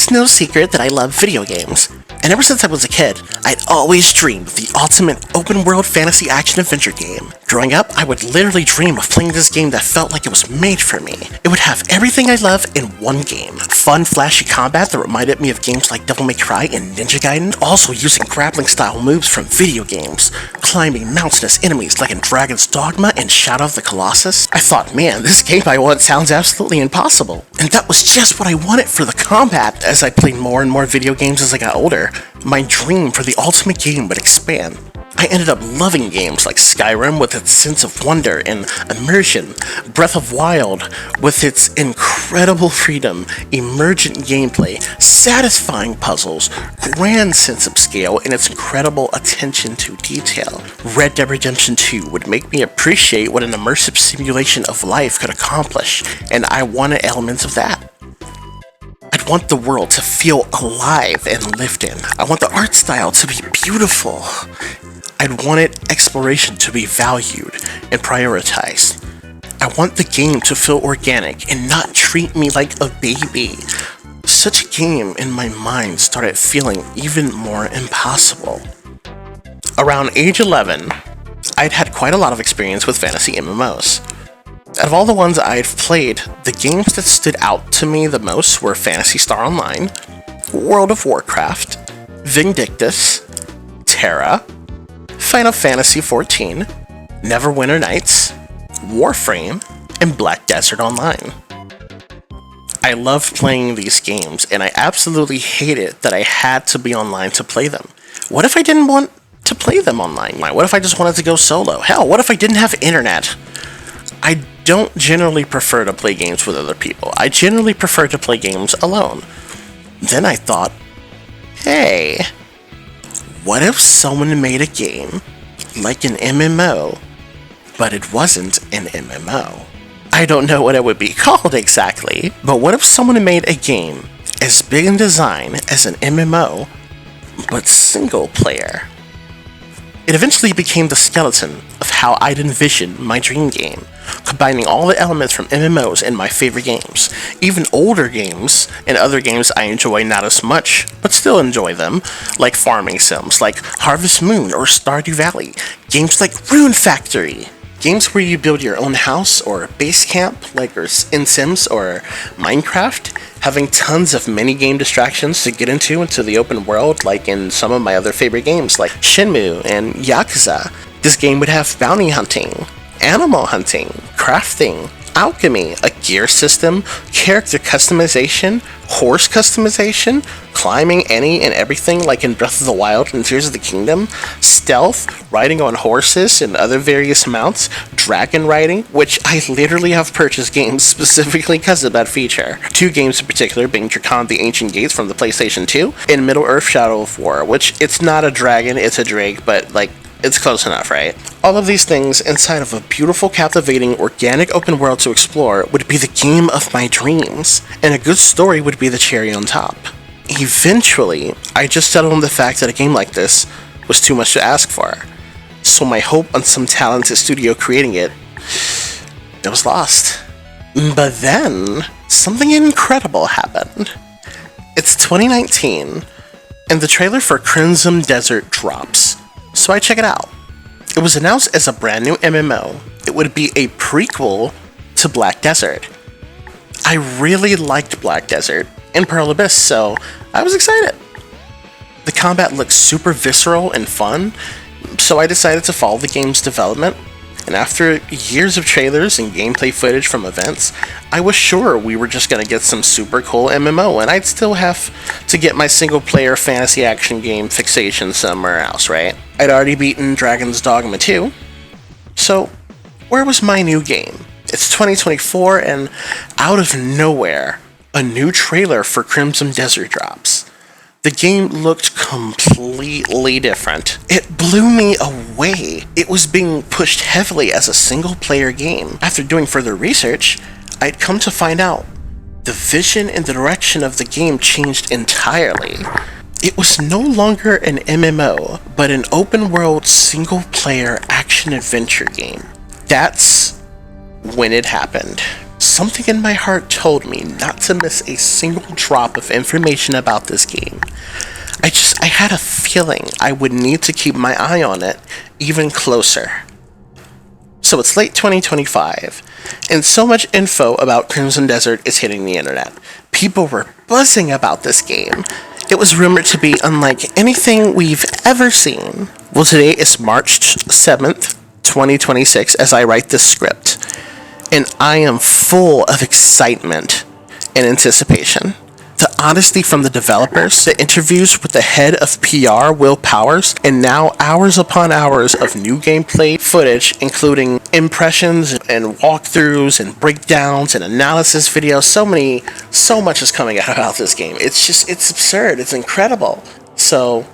It's no secret that I love video games. And ever since I was a kid, I'd always dreamed of the ultimate open-world fantasy action-adventure game. Growing up, I would literally dream of playing this game that felt like it was made for me. It would have everything I love in one game. Fun, flashy combat that reminded me of games like Devil May Cry and Ninja Gaiden, also using grappling-style moves from video games, climbing mountainous enemies like in Dragon's Dogma and Shadow of the Colossus. I thought, man, this game I want sounds absolutely impossible. And that was just what I wanted for the combat. As I played more and more video games as I got older, my dream for the ultimate game would expand. I ended up loving games like Skyrim with its sense of wonder and immersion, Breath of Wild with its incredible freedom, emergent gameplay, satisfying puzzles, grand sense of scale, and its incredible attention to detail. Red Dead Redemption 2 would make me appreciate what an immersive simulation of life could accomplish, and I wanted elements of that. I'd want the world to feel alive and lived in. I want the art style to be beautiful. I'd wanted exploration to be valued and prioritized. I want the game to feel organic and not treat me like a baby. Such a game in my mind started feeling even more impossible. Around age 11, I'd had quite a lot of experience with fantasy MMOs. Out of all the ones I've played, the games that stood out to me the most were Phantasy Star Online, World of Warcraft, Vindictus, Terra, Final Fantasy XIV, Neverwinter Nights, Warframe, and Black Desert Online. I loved playing these games, and I absolutely hated that I had to be online to play them. What if I didn't want to play them online? What if I just wanted to go solo? Hell, what if I didn't have internet? I don't generally prefer to play games with other people. I generally prefer to play games alone. Then I thought, hey, what if someone made a game like an MMO, but it wasn't an MMO? I don't know what it would be called exactly, but what if someone made a game as big in design as an MMO, but single player? It eventually became the skeleton of how I'd envision my dream game, combining all the elements from MMOs and my favorite games, even older games and other games I enjoy not as much, but still enjoy them, like farming sims like Harvest Moon or Stardew Valley, games like Rune Factory, games where you build your own house or base camp like in Sims or Minecraft, having tons of mini-game distractions to get into the open world like in some of my other favorite games like Shenmue and Yakuza. This game would have bounty hunting, animal hunting, crafting, alchemy, a gear system, character customization, horse customization, climbing any and everything like in Breath of the Wild and Tears of the Kingdom, stealth, riding on horses and other various mounts, dragon riding, which I literally have purchased games specifically because of that feature. Two games in particular being Drakon the Ancient Gates from the PlayStation 2 and Middle-earth Shadow of War, which it's not a dragon, it's a drake, but it's close enough, right? All of these things inside of a beautiful, captivating, organic open world to explore would be the game of my dreams, and a good story would be the cherry on top. Eventually, I just settled on the fact that a game like this was too much to ask for, so my hope on some talented studio creating it was lost. But then, something incredible happened. It's 2019, and the trailer for Crimson Desert drops. So I check it out. It was announced as a brand new MMO. It would be a prequel to Black Desert. I really liked Black Desert and Pearl Abyss, so I was excited. The combat looked super visceral and fun, so I decided to follow the game's development. And after years of trailers and gameplay footage from events, I was sure we were just going to get some super cool MMO, and I'd still have to get my single-player fantasy action game fixation somewhere else, right? I'd already beaten Dragon's Dogma 2, so where was my new game? It's 2024, and out of nowhere, a new trailer for Crimson Desert drops. The game looked completely different. It blew me away. It was being pushed heavily as a single-player game. After doing further research, I'd come to find out the vision and the direction of the game changed entirely. It was no longer an MMO, but an open-world single-player action-adventure game. That's when it happened. something in my heart told me not to miss a single drop of information about this game. I had a feeling I would need to keep my eye on it even closer. So it's late 2025, and so much info about Crimson Desert is hitting the internet. People were buzzing about this game. It was rumored to be unlike anything we've ever seen. Well, today is March 7th, 2026, as I write this script, and I am full of excitement and anticipation. The honesty from the developers, the interviews with the head of PR, Will Powers, and now hours upon hours of new gameplay footage, including impressions and walkthroughs and breakdowns and analysis videos. So much is coming out about this game. It's absurd. It's incredible. So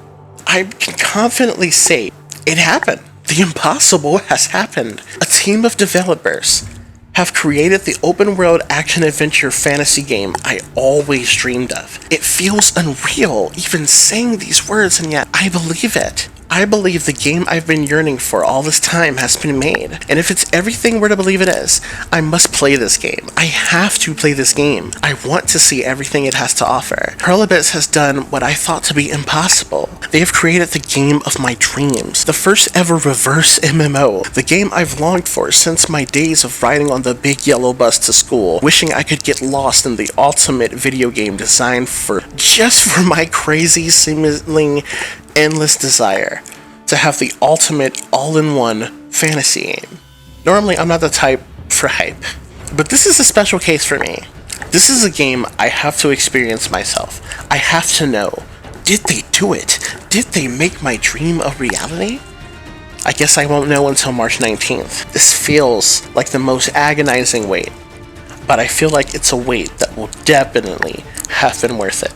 I can confidently say it happened. The impossible has happened. A team of developers have created the open-world action-adventure fantasy game I always dreamed of. It feels unreal even saying these words, and yet I believe it. I believe the game I've been yearning for all this time has been made, and if it's everything we're to believe it is, I must play this game. I have to play this game. I want to see everything it has to offer. Hurlbits has done what I thought to be impossible. They have created the game of my dreams, the first ever reverse MMO, the game I've longed for since my days of riding on the big yellow bus to school, wishing I could get lost in the ultimate video game designed just for my crazy, seemingly endless desire to have the ultimate all-in-one fantasy game. Normally, I'm not the type for hype, but this is a special case for me. This is a game I have to experience myself. I have to know, did they do it? Did they make my dream a reality? I guess I won't know until March 19th. This feels like the most agonizing wait, but I feel like it's a wait that will definitely have been worth it.